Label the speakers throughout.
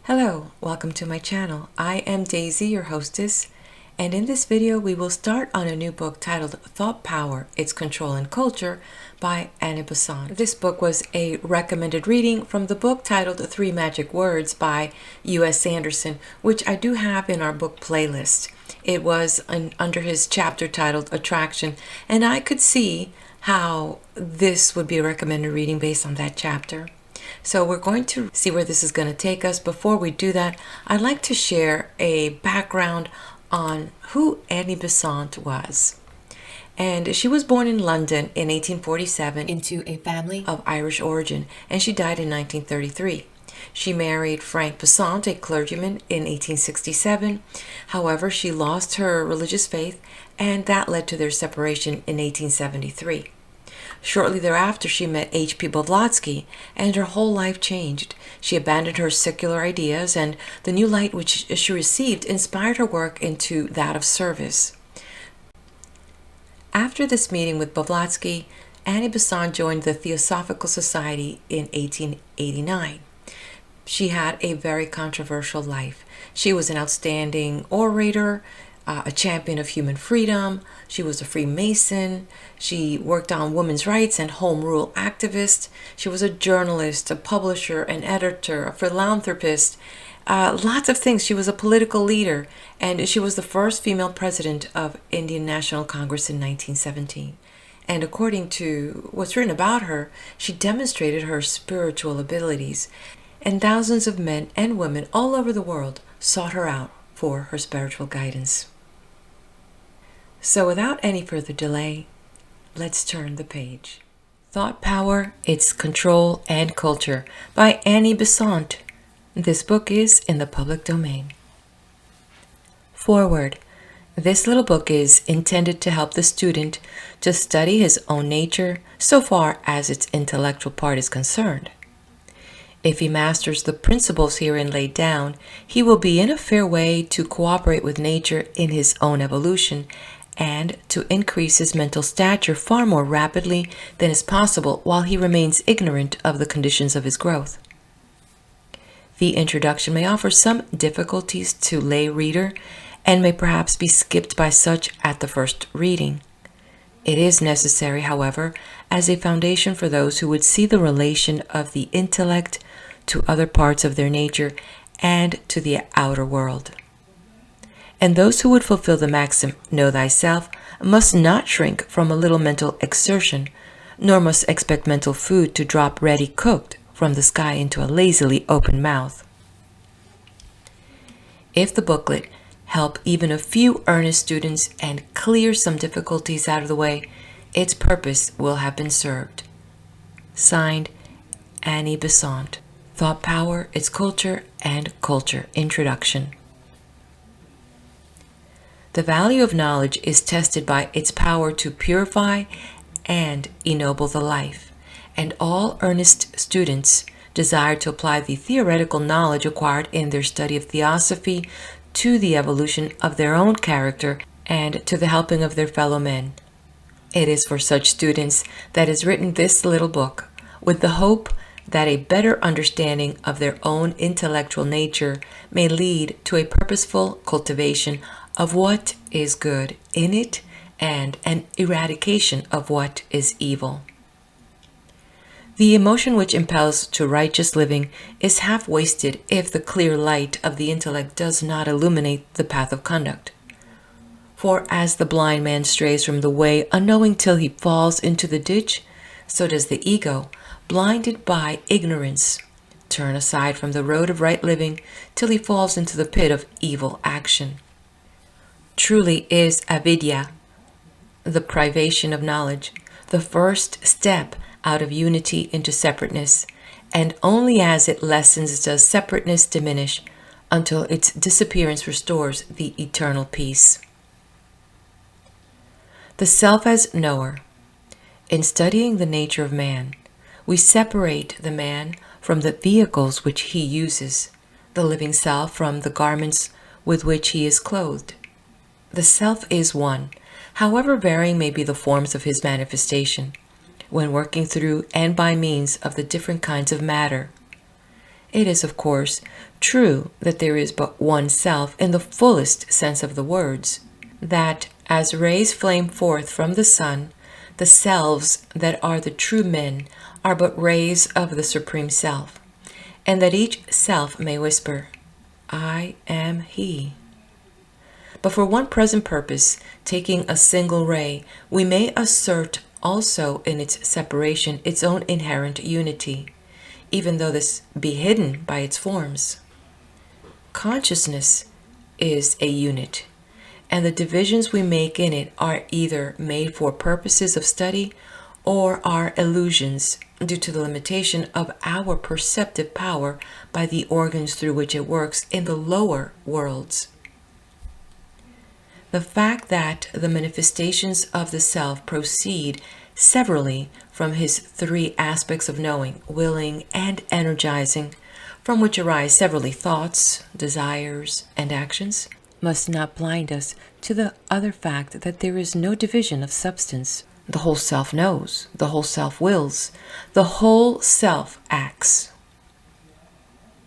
Speaker 1: Hello, welcome to my channel. I am Daisy, your hostess, and in this video we will start on a new book titled Thought Power, Its Control and Culture by Annie Besant. This book was a recommended reading from the book titled Three Magic Words by U.S. Sanderson, which I do have in our book playlist. It was under his chapter titled Attraction, and I could see how this would be a recommended reading based on that chapter. So we're going to see where this is going to take us. Before we do that, I'd like to share a background on who Annie Besant was. And she was born in London in 1847 into a family of Irish origin, and she died in 1933. She married Frank Besant, a clergyman, in 1867. However, she lost her religious faith, and that led to their separation in 1873. Shortly thereafter, she met H.P. Blavatsky, and her whole life changed. She abandoned her secular ideas, and the new light which she received inspired her work into that of service. After this meeting with Blavatsky, Annie Besant joined the Theosophical Society in 1889. She had a very controversial life. She was an outstanding orator, a champion of human freedom. She was a Freemason. She worked on women's rights and home rule activist. She was a journalist, a publisher, an editor, a philanthropist, lots of things. She was a political leader, and she was the first female president of Indian National Congress in 1917. And according to what's written about her, she demonstrated her spiritual abilities, and thousands of men and women all over the world sought her out for her spiritual guidance. So without any further delay, let's turn the page. Thought Power, Its Control and Culture by Annie Besant. This book is in the public domain. Foreword. This little book is intended to help the student to study his own nature so far as its intellectual part is concerned. If he masters the principles herein laid down, he will be in a fair way to cooperate with nature in his own evolution and to increase his mental stature far more rapidly than is possible while he remains ignorant of the conditions of his growth. The introduction may offer some difficulties to lay reader and may perhaps be skipped by such at the first reading. It is necessary, however, as a foundation for those who would see the relation of the intellect to other parts of their nature and to the outer world. And those who would fulfill the maxim, know thyself, must not shrink from a little mental exertion, nor must expect mental food to drop ready cooked from the sky into a lazily open mouth. If the booklet help even a few earnest students and clear some difficulties out of the way, its purpose will have been served. Signed, Annie Besant. Thought Power, Its Culture and Culture. Introduction. The value of knowledge is tested by its power to purify and ennoble the life, and all earnest students desire to apply the theoretical knowledge acquired in their study of theosophy to the evolution of their own character and to the helping of their fellow men. It is for such students that is written this little book, with the hope that a better understanding of their own intellectual nature may lead to a purposeful cultivation of what is good in it and an eradication of what is evil. The emotion which impels to righteous living is half wasted if the clear light of the intellect does not illuminate the path of conduct. For as the blind man strays from the way unknowing till he falls into the ditch, so does the ego, blinded by ignorance, turn aside from the road of right living till he falls into the pit of evil action. Truly is avidya, the privation of knowledge, the first step out of unity into separateness, and only as it lessens does separateness diminish until its disappearance restores the eternal peace. The self as knower. In studying the nature of man, we separate the man from the vehicles which he uses, the living self from the garments with which he is clothed. The self is one, however varying may be the forms of his manifestation, when working through and by means of the different kinds of matter. It is, of course, true that there is but one self in the fullest sense of the words, that as rays flame forth from the sun, the selves that are the true men are but rays of the Supreme Self, and that each self may whisper, I am He. But for one present purpose, taking a single ray, we may assert also in its separation its own inherent unity, even though this be hidden by its forms. Consciousness is a unit, and the divisions we make in it are either made for purposes of study or are illusions due to the limitation of our perceptive power by the organs through which it works in the lower worlds. The fact that the manifestations of the self proceed severally from his three aspects of knowing, willing, and energizing, from which arise severally thoughts, desires, and actions, must not blind us to the other fact that there is no division of substance. The whole self knows, the whole self wills, the whole self acts.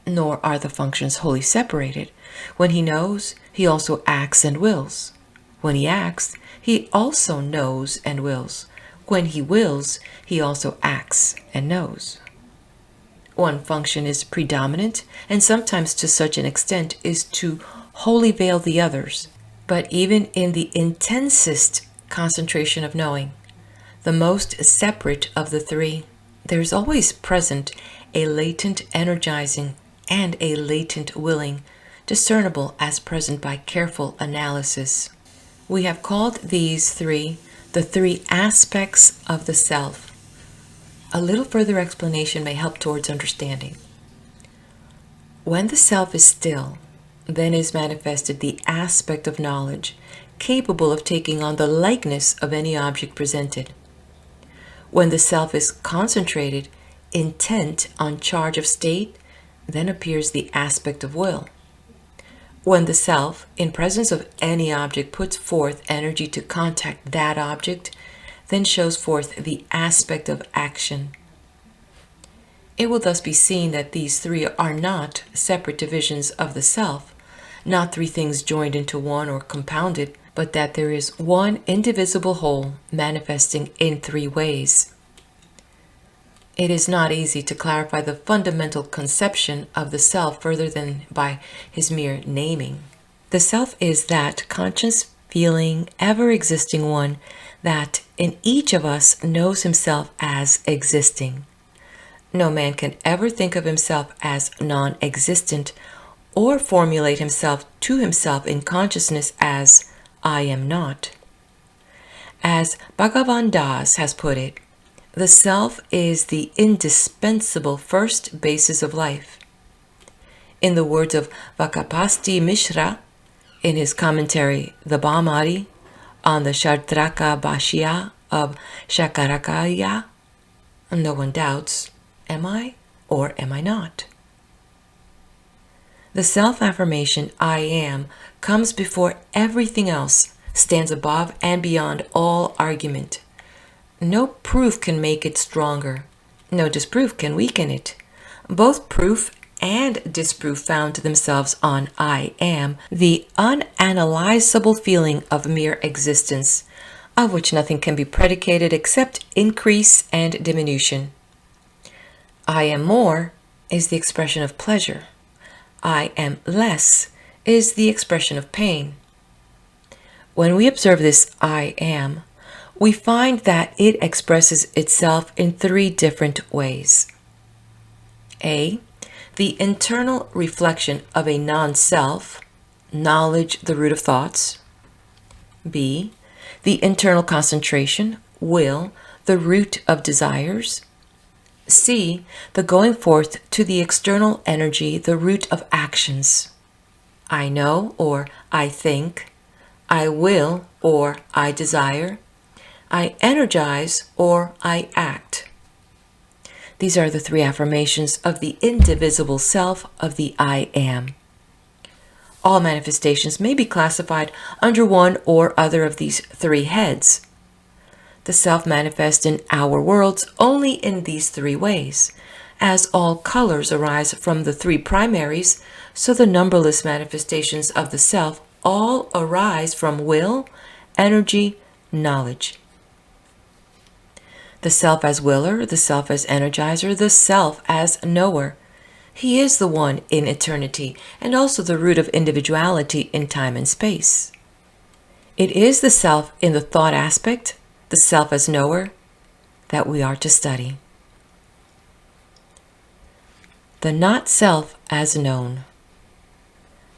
Speaker 1: Nor are the functions wholly separated. When he knows, he also acts and wills. When he acts, he also knows and wills. When he wills, he also acts and knows. One function is predominant, and sometimes to such an extent is to wholly veil the others. But even in the intensest concentration of knowing, the most separate of the three, there is always present a latent energizing and a latent willing, discernible as present by careful analysis. We have called these three the three aspects of the self. A little further explanation may help towards understanding. When the self is still, then is manifested the aspect of knowledge, capable of taking on the likeness of any object presented. When the self is concentrated, intent on charge of state, then appears the aspect of will. When the self, in presence of any object, puts forth energy to contact that object, then shows forth the aspect of action. It will thus be seen that these three are not separate divisions of the self, not three things joined into one or compounded, but that there is one indivisible whole manifesting in three ways. It is not easy to clarify the fundamental conception of the self further than by his mere naming. The self is that conscious, feeling, ever-existing one that in each of us knows himself as existing. No man can ever think of himself as non-existent or formulate himself to himself in consciousness as I am not. As Bhagavan Das has put it, the self is the indispensable first basis of life. In the words of Vakapasti Mishra, in his commentary, the Bhamari, on the Shartraka Bhashya of Shakarakaya, no one doubts, am I or am I not? The self-affirmation I am comes before everything else, stands above and beyond all argument. No proof can make it stronger. No disproof can weaken it. Both proof and disproof found themselves on I am, the unanalyzable feeling of mere existence, of which nothing can be predicated except increase and diminution. I am more is the expression of pleasure. I am less is the expression of pain. When we observe this I am, we find that it expresses itself in three different ways. A. The internal reflection of a non-self, knowledge the root of thoughts. B. The internal concentration, will, the root of desires. C. The going forth to the external energy, the root of actions. I know or I think, I will or I desire, I energize or I act. These are the three affirmations of the indivisible self of the I am. All manifestations may be classified under one or other of these three heads. The self manifests in our worlds only in these three ways, As all colors arise from the three primaries, so the numberless manifestations of the self all arise from will, energy, knowledge. The self as willer, the self as energizer, the self as knower. He is the one in eternity and also the root of individuality in time and space. It is the self in the thought aspect, the self as knower, that we are to study. The not self as known.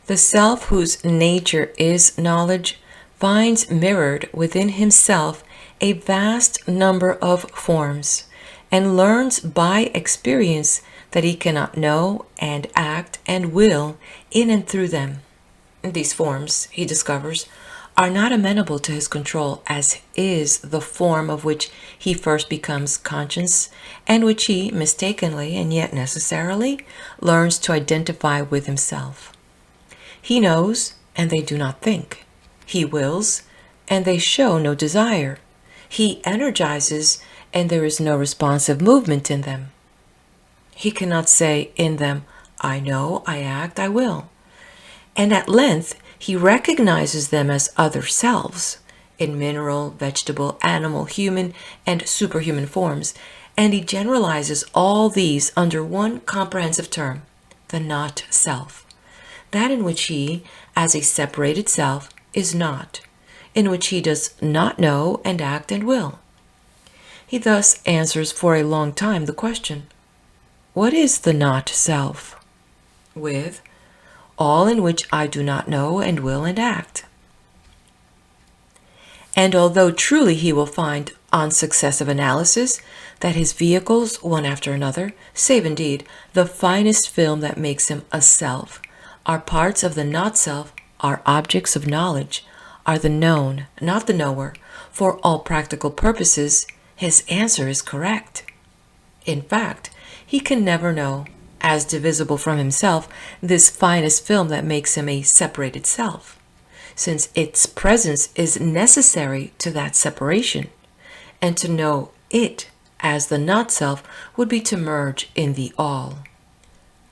Speaker 1: The self whose nature is knowledge finds mirrored within himself a vast number of forms and learns by experience that he cannot know and act and will in and through them. These forms, he discovers, are not amenable to his control, as is the form of which he first becomes conscious and which he mistakenly and yet necessarily learns to identify with himself. He knows and they do not think. He wills and they show no desire. He energizes and there is no responsive movement in them. He cannot say in them, I know, I act, I will. And at length, he recognizes them as other selves in mineral, vegetable, animal, human, and superhuman forms, and he generalizes all these under one comprehensive term, the not self, that in which he, as a separated self, is not, in which he does not know and act and will. He thus answers for a long time the question, what is the not self? With, all in which I do not know and will and act. And although truly he will find on successive analysis that his vehicles, one after another, save indeed the finest film that makes him a self, are parts of the not self, are objects of knowledge, are the known, not the knower, for all practical purposes, his answer is correct. In fact, he can never know, as divisible from himself, this finest film that makes him a separated self, since its presence is necessary to that separation, and to know it as the not self would be to merge in the all.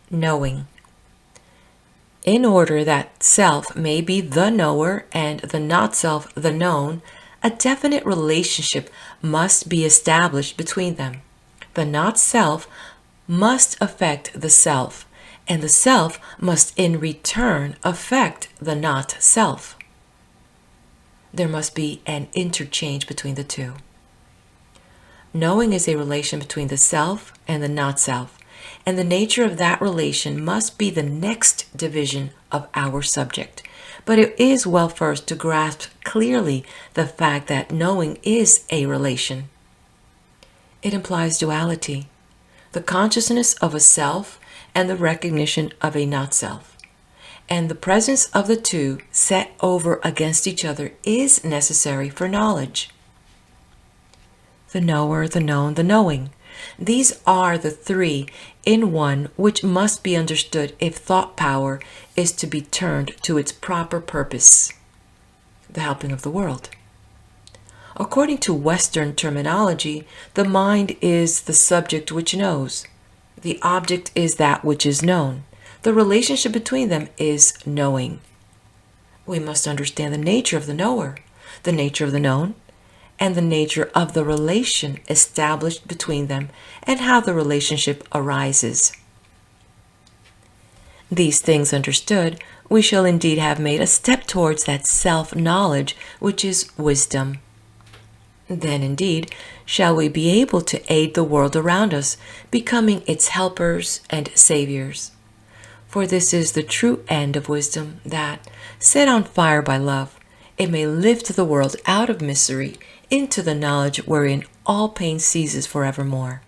Speaker 1: Knowing. In order that self may be the knower and the not self the known, a definite relationship must be established between them. The not self must affect the self, and the self must in return affect the not self. There must be an interchange between the two. Knowing is a relation between the self and the not self, and the nature of that relation must be the next division of our subject. But it is well first to grasp clearly the fact that knowing is a relation. It implies duality, the consciousness of a self and the recognition of a not self. And the presence of the two set over against each other is necessary for knowledge. The knower, the known, the knowing. These are the three in one which must be understood if thought power is to be turned to its proper purpose, the helping of the world. According to Western terminology, the mind is the subject which knows. The object is that which is known. The relationship between them is knowing. We must understand the nature of the knower, the nature of the known, and the nature of the relation established between them, and how the relationship arises. These things understood, we shall indeed have made a step towards that self-knowledge which is wisdom. Then indeed shall we be able to aid the world around us, becoming its helpers and saviors. For this is the true end of wisdom, that, set on fire by love, it may lift the world out of misery into the knowledge wherein all pain ceases forevermore.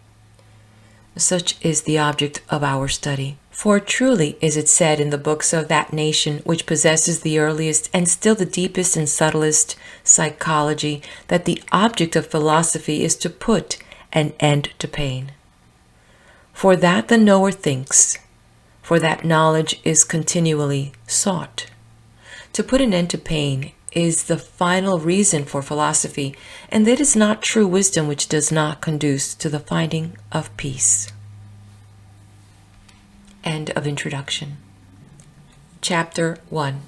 Speaker 1: Such is the object of our study. For truly is it said in the books of that nation which possesses the earliest and still the deepest and subtlest psychology, that the object of philosophy is to put an end to pain. For that the knower thinks, for that knowledge is continually sought. To put an end to pain is the final reason for philosophy, and it is not true wisdom which does not conduce to the finding of peace. End of introduction. Chapter 1.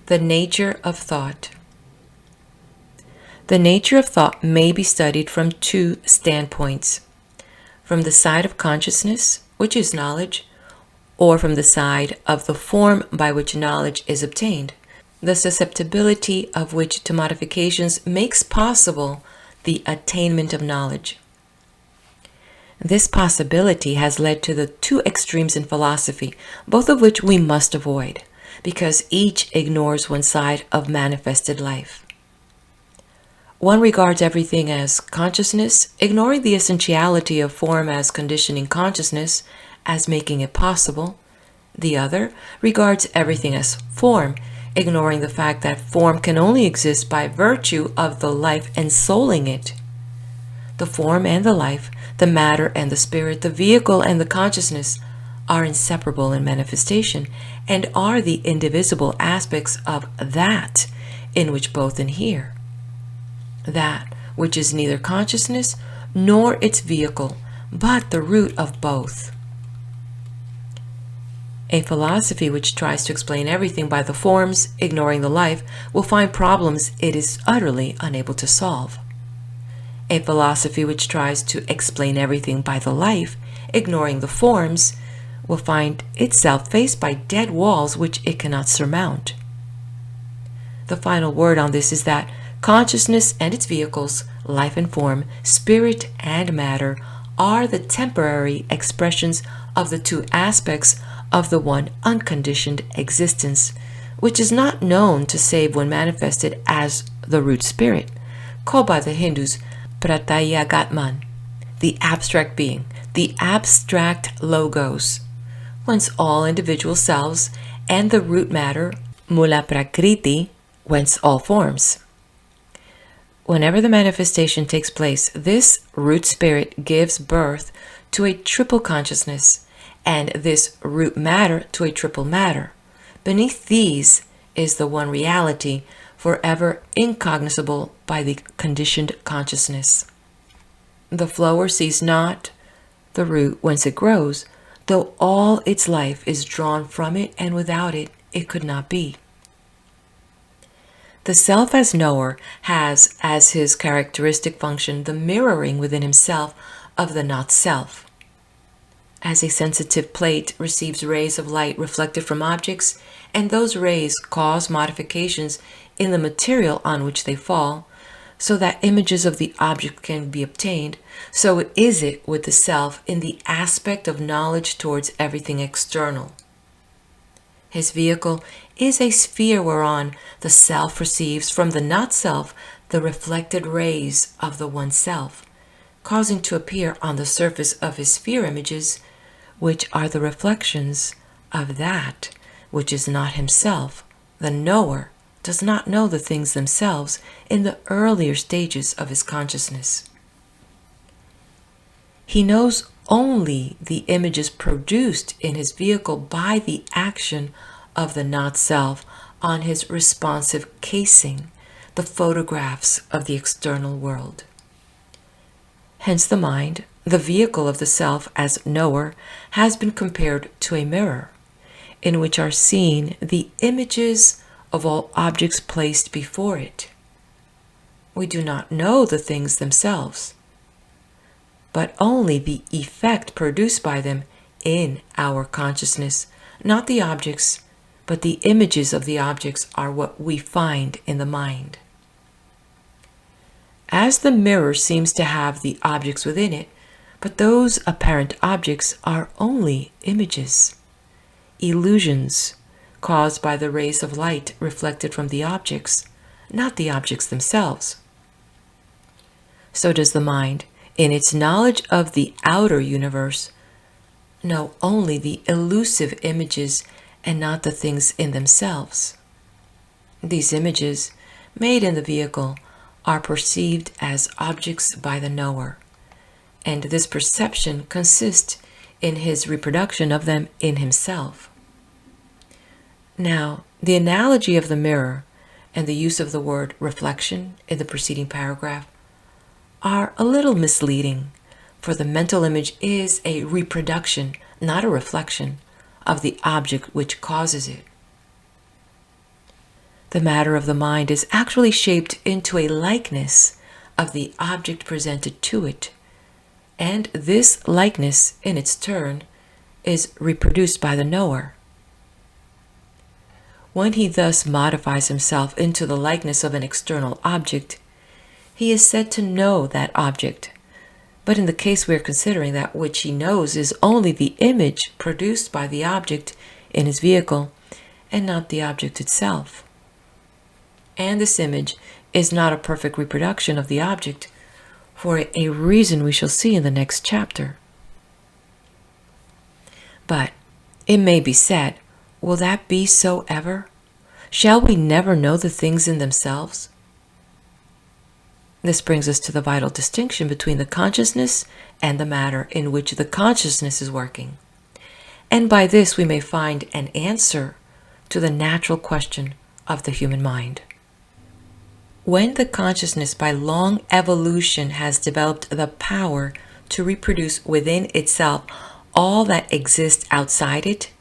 Speaker 1: The Nature of Thought. The nature of thought may be studied from two standpoints: from the side of consciousness, which is knowledge, or from the side of the form by which knowledge is obtained, the susceptibility of which to modifications makes possible the attainment of knowledge. This possibility has led to the two extremes in philosophy, both of which we must avoid, because each ignores one side of manifested life. One regards everything as consciousness, ignoring the essentiality of form as conditioning consciousness, as making it possible. The other regards everything as form, ignoring the fact that form can only exist by virtue of the life ensouling it. The form and the life, the matter and the spirit, the vehicle and the consciousness are inseparable in manifestation and are the indivisible aspects of that in which both inhere. That which is neither consciousness nor its vehicle, but the root of both. A philosophy which tries to explain everything by the forms, ignoring the life, will find problems it is utterly unable to solve. A philosophy which tries to explain everything by the life, ignoring the forms, will find itself faced by dead walls which it cannot surmount. The final word on this is that consciousness and its vehicles, life and form, spirit and matter, are the temporary expressions of the two aspects of the one unconditioned existence, which is not known to save when manifested as the root spirit, called by the Hindus Pratyagatman, the abstract being, the abstract logos, whence all individual selves, and the root matter, Mula Prakriti, whence all forms. Whenever the manifestation takes place, this root spirit gives birth to a triple consciousness, and this root matter to a triple matter. Beneath these is the one reality, forever incognizable by the conditioned consciousness. The flower sees not the root whence it grows, though all its life is drawn from it, and without it, it could not be. The self as knower has as his characteristic function the mirroring within himself of the not-self. As a sensitive plate receives rays of light reflected from objects, and those rays cause modifications in the material on which they fall, so that images of the object can be obtained, so is it with the self in the aspect of knowledge towards everything external. His vehicle is a sphere whereon the self receives from the not-self the reflected rays of the one-self, causing to appear on the surface of his sphere images, which are the reflections of that which is not himself. The knower does not know the things themselves in the earlier stages of his consciousness. He knows only the images produced in his vehicle by the action of the not-self on his responsive casing, the photographs of the external world. Hence the mind, the vehicle of the self as knower, has been compared to a mirror, in which are seen the images of all objects placed before it. We do not know the things themselves, but only the effect produced by them in our consciousness. Not the objects, but the images of the objects are what we find in the mind. As the mirror seems to have the objects within it, but those apparent objects are only images, illusions caused by the rays of light reflected from the objects, not the objects themselves. So does the mind, in its knowledge of the outer universe, know only the elusive images and not the things in themselves. These images, made in the vehicle, are perceived as objects by the knower, and this perception consists in his reproduction of them in himself. Now, the analogy of the mirror and the use of the word reflection in the preceding paragraph are a little misleading, for the mental image is a reproduction, not a reflection, of the object which causes it. The matter of the mind is actually shaped into a likeness of the object presented to it, and this likeness, in its turn, is reproduced by the knower. When he thus modifies himself into the likeness of an external object, he is said to know that object. But in the case we are considering, that which he knows is only the image produced by the object in his vehicle, and not the object itself. And this image is not a perfect reproduction of the object, for a reason we shall see in the next chapter. But it may be said, will that be so ever? Shall we never know the things in themselves? This brings us to the vital distinction between the consciousness and the matter in which the consciousness is working. And by this we may find an answer to the natural question of the human mind. When the consciousness by long evolution has developed the power to reproduce within itself all that exists outside it,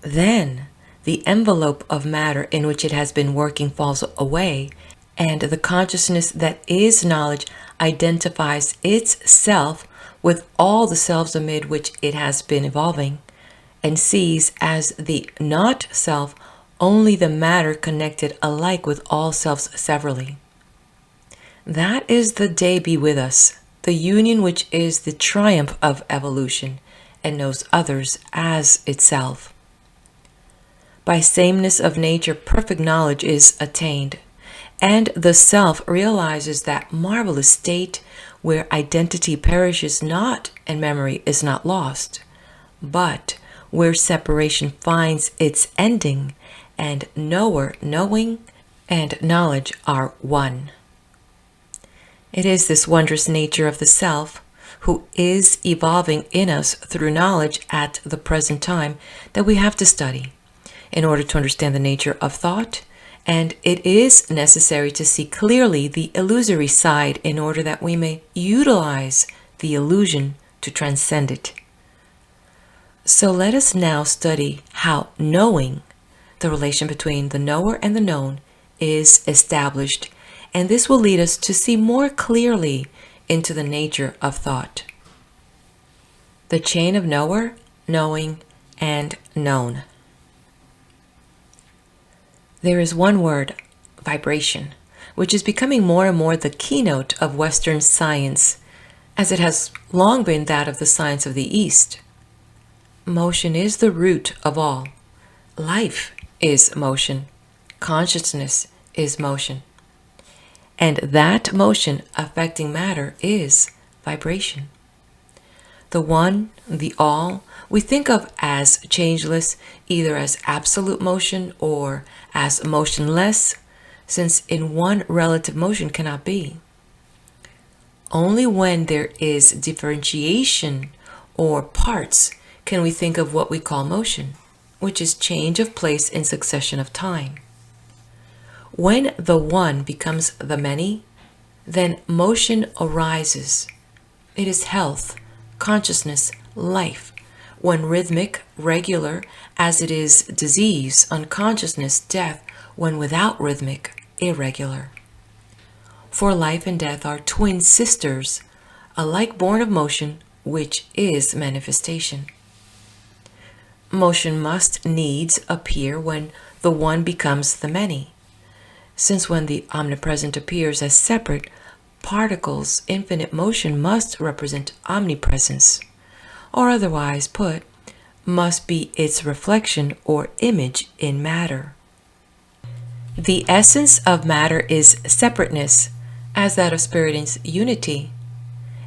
Speaker 1: then the envelope of matter in which it has been working falls away, and the consciousness that is knowledge identifies its self with all the selves amid which it has been evolving, and sees as the not self only the matter connected alike with all selves severally. That is the day be with us, the union which is the triumph of evolution and knows others as itself. By sameness of nature, perfect knowledge is attained, and the self realizes that marvelous state where identity perishes not and memory is not lost, but where separation finds its ending and knower, knowing, and knowledge are one. It is this wondrous nature of the self, who is evolving in us through knowledge at the present time, that we have to study in order to understand the nature of thought, and it is necessary to see clearly the illusory side in order that we may utilize the illusion to transcend it. So let us now study how knowing, the relation between the knower and the known, is established, and this will lead us to see more clearly into the nature of thought. The chain of knower, knowing, and known. There is one word, vibration, which is becoming more and more the keynote of Western science, as it has long been that of the science of the East. Motion is the root of all. Life is motion. Consciousness is motion. And that motion affecting matter is vibration. The one, the all, we think of as changeless, either as absolute motion or as motionless, since in one relative motion cannot be. Only when there is differentiation or parts can we think of what we call motion, which is change of place in succession of time. When the one becomes the many, then motion arises. It is health, consciousness, life. When rhythmic, regular, as it is disease, unconsciousness, death, when without rhythmic, irregular. For life and death are twin sisters, alike born of motion, which is manifestation. Motion must needs appear when the one becomes the many, since when the omnipresent appears as separate particles, infinite motion must represent omnipresence, or otherwise put, must be its reflection or image in matter. The essence of matter is separateness, as that of spirit is unity,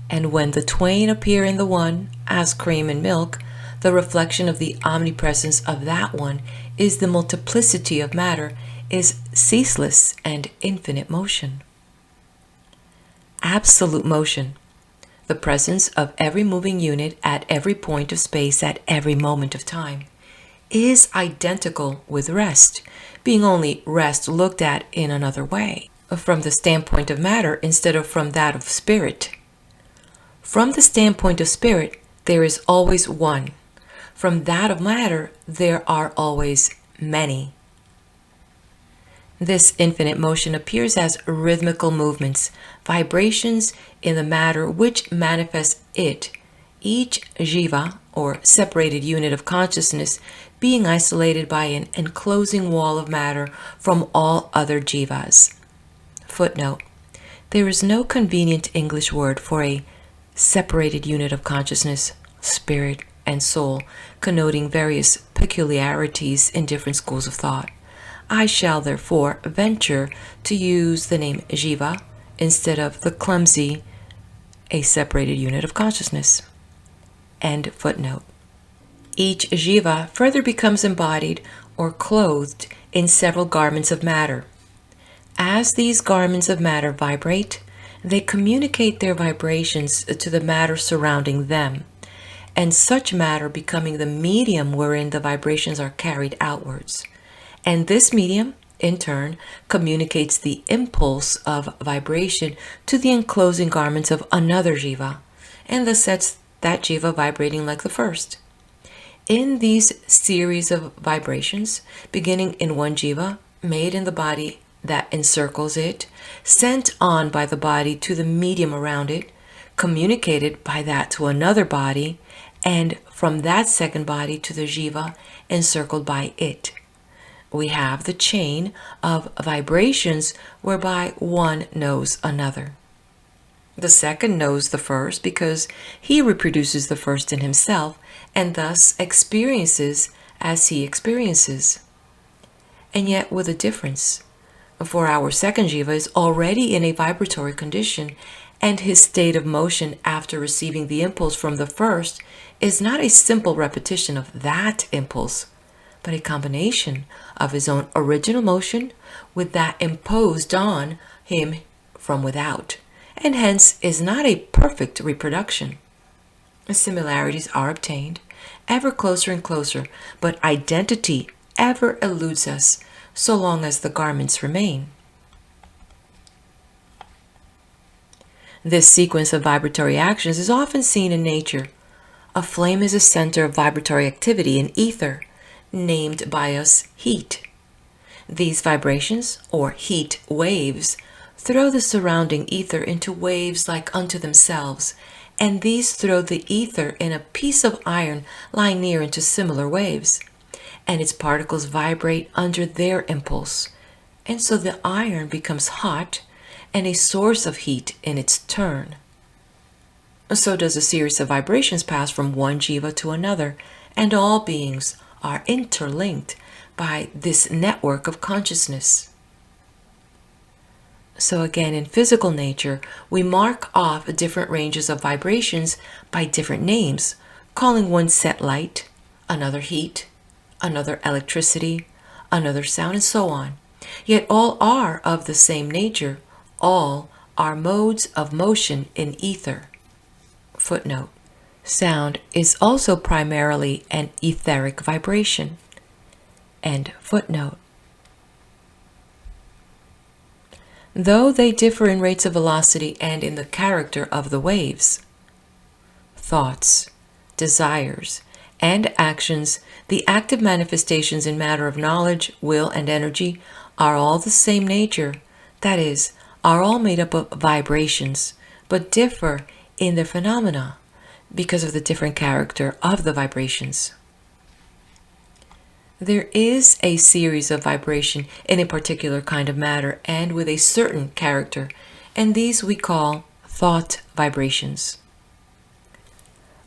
Speaker 1: and when the twain appear in the one, as cream and milk, the reflection of the omnipresence of that one is the multiplicity of matter, is ceaseless and infinite motion. Absolute motion, the presence of every moving unit at every point of space at every moment of time, is identical with rest, being only rest looked at in another way, from the standpoint of matter instead of from that of spirit. From the standpoint of spirit, there is always one, From that of matter, there are always many. This infinite motion appears as rhythmical movements, vibrations in the matter which manifest it, each jiva, or separated unit of consciousness, being isolated by an enclosing wall of matter from all other jivas. Footnote: there is no convenient English word for a separated unit of consciousness, spirit, and soul, connoting various peculiarities in different schools of thought. I shall therefore venture to use the name jiva instead of the clumsy a separated unit of consciousness. End footnote. Each jiva further becomes embodied or clothed in several garments of matter. As these garments of matter vibrate, they communicate their vibrations to the matter surrounding them, and such matter becoming the medium wherein the vibrations are carried outwards. And this medium, in turn, communicates the impulse of vibration to the enclosing garments of another jiva, and thus sets that jiva vibrating like the first. In these series of vibrations, beginning in one jiva, made in the body that encircles it, sent on by the body to the medium around it, communicated by that to another body, and from that second body to the jiva encircled by it, we have the chain of vibrations whereby one knows another. The second knows the first because he reproduces the first in himself and thus experiences as he experiences. And yet with a difference. For our second jiva is already in a vibratory condition, and his state of motion after receiving the impulse from the first is not a simple repetition of that impulse, but a combination of his own original motion with that imposed on him from without, and hence is not a perfect reproduction. Similarities are obtained, ever closer and closer, but identity ever eludes us so long as the garments remain. This sequence of vibratory actions is often seen in nature. A flame is a center of vibratory activity in ether, named by us heat. These vibrations, or heat waves, throw the surrounding ether into waves like unto themselves, and these throw the ether in a piece of iron lying near into similar waves, and its particles vibrate under their impulse, and so the iron becomes hot and a source of heat in its turn. So does a series of vibrations pass from one jiva to another, and all beings are interlinked by this network of consciousness. So again, in physical nature, we mark off different ranges of vibrations by different names, calling one set light, another heat, another electricity, another sound, and so on. Yet all are of the same nature. All are modes of motion in ether. Footnote: sound is also primarily an etheric vibration. End footnote. Though they differ in rates of velocity and in the character of the waves, thoughts, desires, and actions, the active manifestations in matter of knowledge, will, and energy, are all the same nature, that is, are all made up of vibrations, but differ in their phenomena because of the different character of the vibrations. There is a series of vibration in a particular kind of matter and with a certain character, and these we call thought vibrations.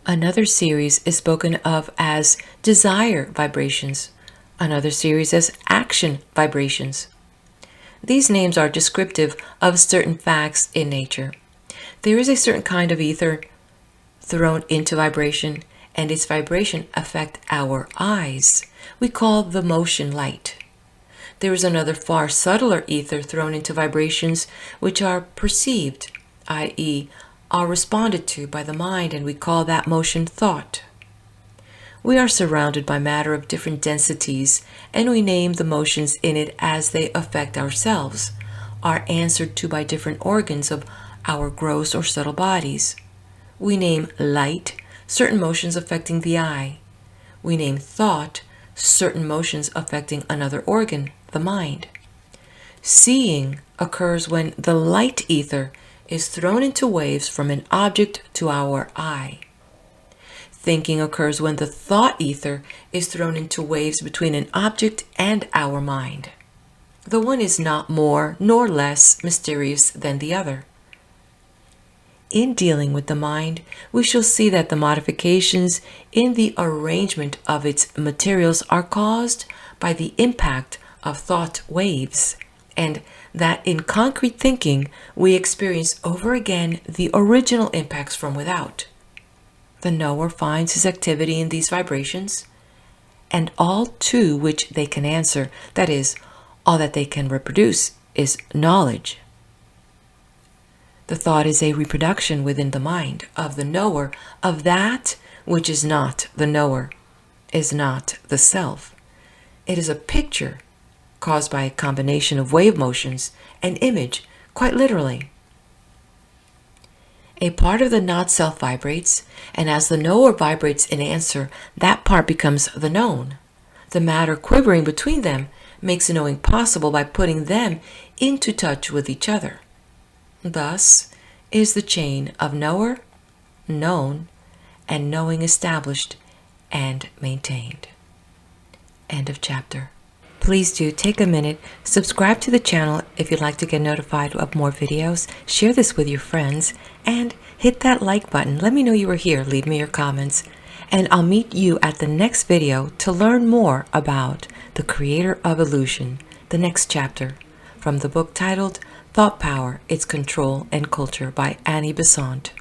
Speaker 1: Another series is spoken of as desire vibrations, another series as action vibrations. These names are descriptive of certain facts in nature. There is a certain kind of ether thrown into vibration, and its vibration affect our eyes. We call the motion light. There is another far subtler ether thrown into vibrations which are perceived, i.e., are responded to by the mind, and we call that motion thought. We are surrounded by matter of different densities, and we name the motions in it as they affect ourselves, are answered to by different organs of our gross or subtle bodies. We name light certain motions affecting the eye. We name thought certain motions affecting another organ, the mind. Seeing occurs when the light ether is thrown into waves from an object to our eye. Thinking occurs when the thought ether is thrown into waves between an object and our mind. The one is not more nor less mysterious than the other. In dealing with the mind, we shall see that the modifications in the arrangement of its materials are caused by the impact of thought waves, and that in concrete thinking we experience over again the original impacts from without. The knower finds his activity in these vibrations, and all to which they can answer, that is, all that they can reproduce, is knowledge. The thought is a reproduction within the mind of the knower of that which is not the knower, is not the self. It is a picture caused by a combination of wave motions and image, quite literally. A part of the not-self vibrates, and as the knower vibrates in answer, that part becomes the known. The matter quivering between them makes knowing possible by putting them into touch with each other. Thus is the chain of knower, known, and knowing established and maintained. End of chapter. Please do take a minute, subscribe to the channel if you'd like to get notified of more videos, share this with your friends, and hit that like button. Let me know you were here, leave me your comments, and I'll meet you at the next video to learn more about the creator of illusion, the next chapter, from the book titled Thought Power, Its Control and Culture by Besant.